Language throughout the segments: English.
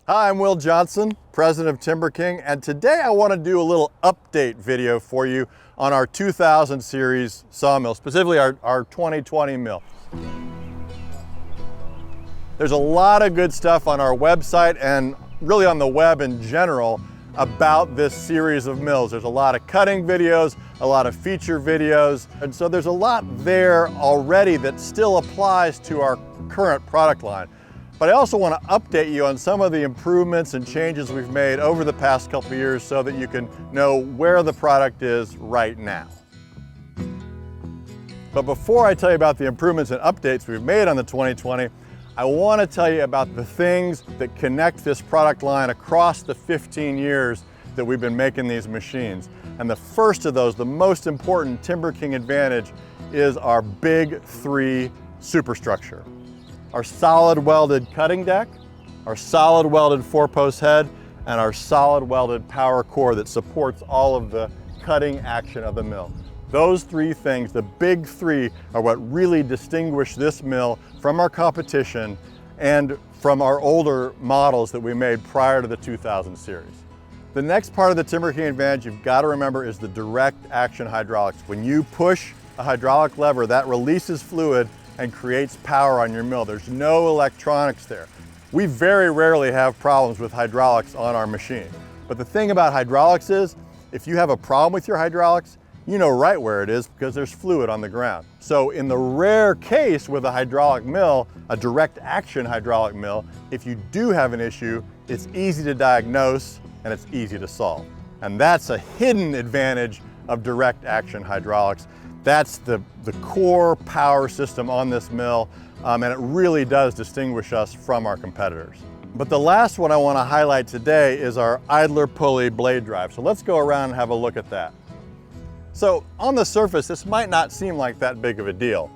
Hi, I'm Will Johnson, president of TimberKing, and today I want to do a little update video for you on our 2000 series sawmill, specifically our 2020 mill. There's a lot of good stuff on our website and really on the web in general about this series of mills. There's a lot of cutting videos, a lot of feature videos, and so there's a lot there already that still applies to our current product line. But I also want to update you on some of the improvements and changes we've made over the past couple of years so that you can know where the product is right now. But before I tell you about the improvements and updates we've made on the 2020, I want to tell you about the things that connect this product line across the 15 years that we've been making these machines. And the first of those, the most important TimberKing advantage, is our big three superstructure. Our solid welded cutting deck, our solid welded four-post head, and our solid welded power core that supports all of the cutting action of the mill. Those three things, the big three, are what really distinguish this mill from our competition and from our older models that we made prior to the 2000 series. The next part of the TimberKing advantage you've got to remember is the direct action hydraulics. When you push a hydraulic lever, that releases fluid and creates power on your mill. There's no electronics there. We very rarely have problems with hydraulics on our machine. But the thing about hydraulics is, if you have a problem with your hydraulics, you know right where it is because there's fluid on the ground. So in the rare case with a hydraulic mill, a direct action hydraulic mill, if you do have an issue, it's easy to diagnose and it's easy to solve. And that's a hidden advantage of direct action hydraulics. That's the core power system on this mill, and it really does distinguish us from our competitors. But the last one I want to highlight today is our idler pulley blade drive. So let's go around and have a look at that. So on the surface, this might not seem like that big of a deal.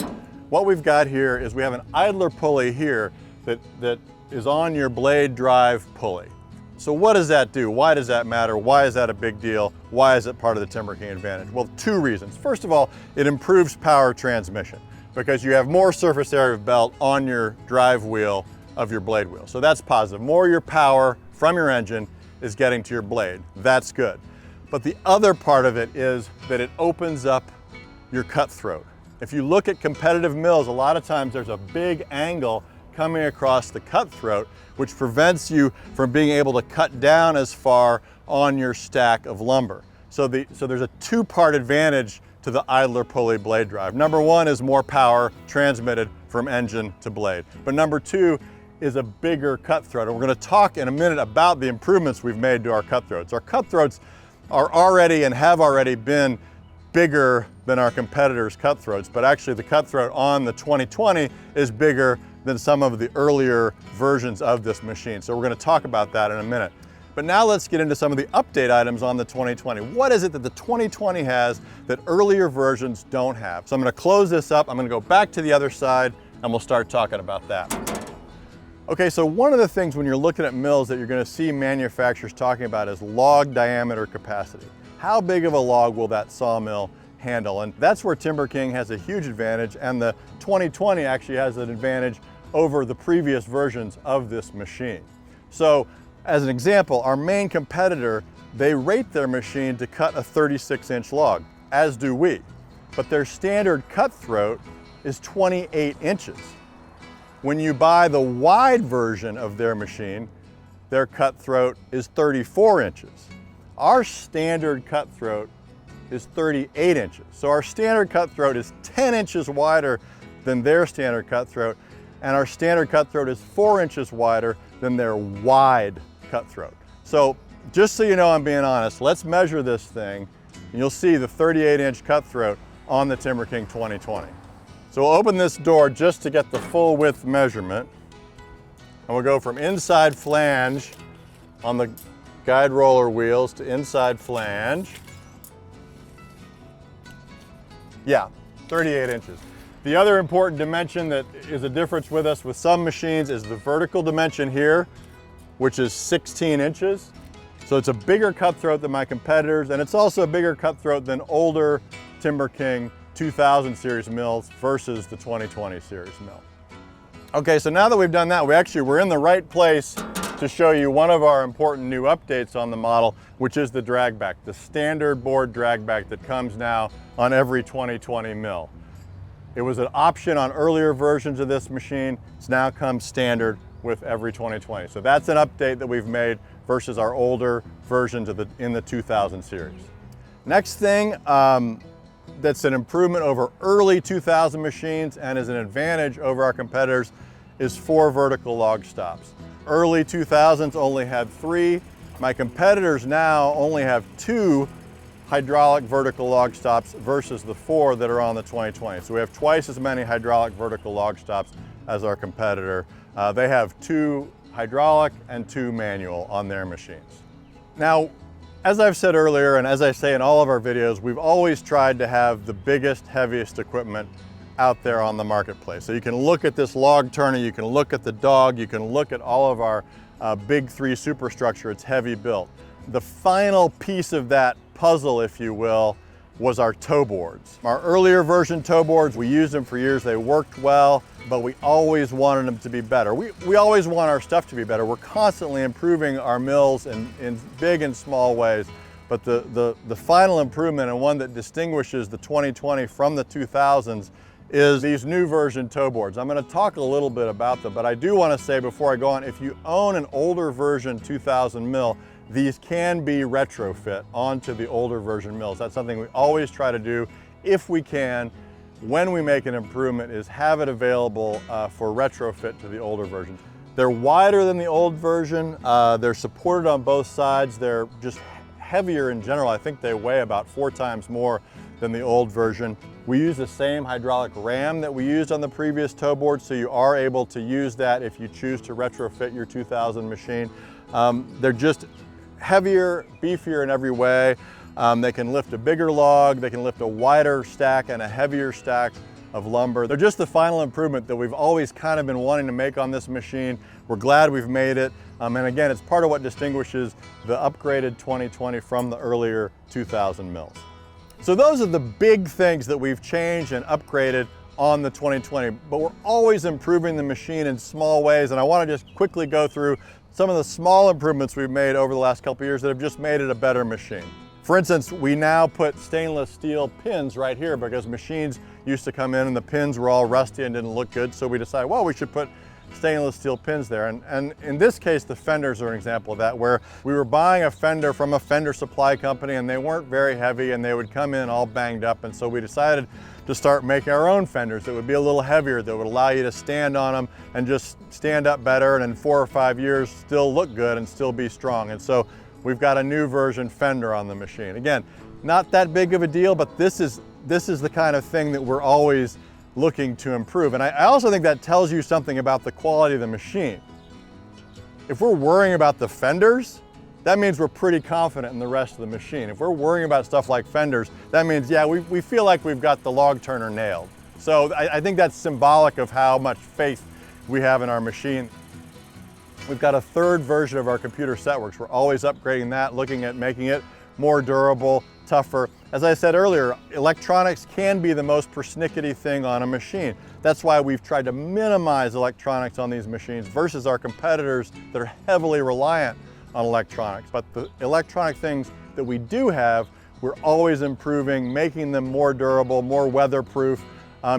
What we've got here is we have an idler pulley here that is on your blade drive pulley. So what does that do? Why does that matter? Why is that a big deal? Why is it part of the TimberKing advantage? Well, two reasons. First of all, it improves power transmission because you have more surface area of belt on your drive wheel of your blade wheel. So that's positive. More of your power from your engine is getting to your blade. That's good. But the other part of it is that it opens up your cutthroat. If you look at competitive mills, a lot of times there's a big angle coming across the cutthroat, which prevents you from being able to cut down as far on your stack of lumber. So there's a two-part advantage to the idler pulley blade drive. Number one is more power transmitted from engine to blade. But number two is a bigger cutthroat. And we're going to talk in a minute about the improvements we've made to our cutthroats. Our cutthroats are already and have already been bigger than our competitors' cutthroats, but actually the cutthroat on the 2020 is bigger than some of the earlier versions of this machine. So we're going to talk about that in a minute. But now let's get into some of the update items on the 2020. What is it that the 2020 has that earlier versions don't have? So I'm going to close this up, I'm going to go back to the other side, and we'll start talking about that. Okay, so one of the things when you're looking at mills that you're going to see manufacturers talking about is log diameter capacity. How big of a log will that sawmill handle? And that's where TimberKing has a huge advantage, and the 2020 actually has an advantage over the previous versions of this machine. So as an example, our main competitor, they rate their machine to cut a 36-inch log, as do we. But their standard cutthroat is 28 inches. When you buy the wide version of their machine, their cutthroat is 34 inches. Our standard cutthroat is 38 inches. So our standard cutthroat is 10 inches wider than their standard cutthroat, and our standard cutthroat is 4 inches wider than their wide cutthroat. So just so you know I'm being honest, let's measure this thing, and you'll see the 38-inch cutthroat on the TimberKing 2020. So we'll open this door just to get the full width measurement, and we'll go from inside flange on the guide roller wheels to inside flange. Yeah, 38 inches. The other important dimension that is a difference with us with some machines is the vertical dimension here, which is 16 inches. So it's a bigger cutthroat than my competitors, and it's also a bigger cutthroat than older TimberKing 2000 series mills versus the 2020 series mill. Okay, so now that we've done that, we're in the right place to show you one of our important new updates on the model, which is the drag back, the standard board drag back that comes now on every 2020 mill. It was an option on earlier versions of this machine. It's now come standard with every 2020. So that's an update that we've made versus our older versions of in the 2000 series. Next thing, that's an improvement over early 2000 machines and is an advantage over our competitors, is 4 vertical log stops. Early 2000s only had 3. My competitors now only have 2 hydraulic vertical log stops versus the 4 that are on the 2020. So we have twice as many hydraulic vertical log stops as our competitor. They have 2 hydraulic and 2 manual on their machines. Now, as I've said earlier, and as I say in all of our videos, we've always tried to have the biggest, heaviest equipment out there on the marketplace. So you can look at this log turner, you can look at the dog, you can look at all of our big 3 superstructure, it's heavy built. The final piece of that puzzle, if you will, was our toe boards. Our earlier version toe boards, we used them for years, they worked well, but we always wanted them to be better. We always want our stuff to be better. We're constantly improving our mills in big and small ways, but the final improvement, and one that distinguishes the 2020 from the 2000s, is these new version toe boards. I'm going to talk a little bit about them, but I do want to say before I go on, if you own an older version 2000 mill, these can be retrofit onto the older version mills. That's something we always try to do if we can. When we make an improvement, is have it available for retrofit to the older versions. They're wider than the old version. They're supported on both sides. They're just heavier in general. I think they weigh about 4 times more than the old version. We use the same hydraulic ram that we used on the previous toe board, so you are able to use that if you choose to retrofit your 2000 machine. They're just heavier, beefier in every way. They can lift a bigger log, they can lift a wider stack and a heavier stack of lumber. They're just the final improvement that we've always kind of been wanting to make on this machine. We're glad we've made it. And again, it's part of what distinguishes the upgraded 2020 from the earlier 2000 mills. So those are the big things that we've changed and upgraded on the 2020, but we're always improving the machine in small ways. And I want to just quickly go through some of the small improvements we've made over the last couple of years that have just made it a better machine. For instance, we now put stainless steel pins right here because machines used to come in and the pins were all rusty and didn't look good. So we decided, well, we should put stainless steel pins there. And in this case, the fenders are an example of that, where we were buying a fender from a fender supply company and they weren't very heavy and they would come in all banged up. And so we decided to start making our own fenders that would be a little heavier, that would allow you to stand on them and just stand up better, and in 4 or 5 years still look good and still be strong. And so we've got a new version fender on the machine. Again, not that big of a deal, but this is the kind of thing that we're always looking to improve. And I also think that tells you something about the quality of the machine. If we're worrying about the fenders, that means we're pretty confident in the rest of the machine. If we're worrying about stuff like fenders, that means, yeah, we feel like we've got the log turner nailed. So I think that's symbolic of how much faith we have in our machine. We've got a 3rd version of our computer setworks. We're always upgrading that, looking at making it more durable, tougher. As I said earlier, electronics can be the most persnickety thing on a machine. That's why we've tried to minimize electronics on these machines versus our competitors that are heavily reliant on electronics. But the electronic things that we do have, we're always improving, making them more durable, more weatherproof.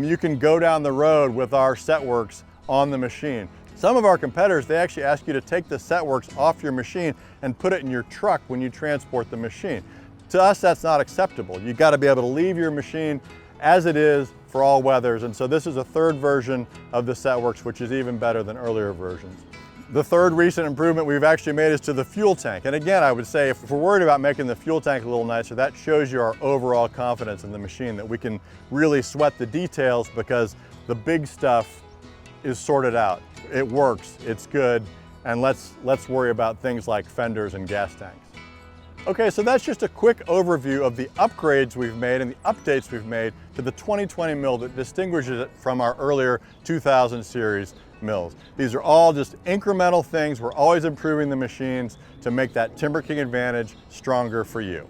You can go down the road with our setworks on the machine. Some of our competitors, they actually ask you to take the setworks off your machine and put it in your truck when you transport the machine. To us, that's not acceptable. You've got to be able to leave your machine as it is for all weathers. And so this is a 3rd version of the setworks, which is even better than earlier versions. The 3rd recent improvement we've actually made is to the fuel tank. And again, I would say if we're worried about making the fuel tank a little nicer, that shows you our overall confidence in the machine, that we can really sweat the details because the big stuff is sorted out. It works, it's good, and let's worry about things like fenders and gas tanks. Okay, so that's just a quick overview of the upgrades we've made and the updates we've made to the 2020 mill that distinguishes it from our earlier 2000 series mills. These are all just incremental things. We're always improving the machines to make that TimberKing advantage stronger for you.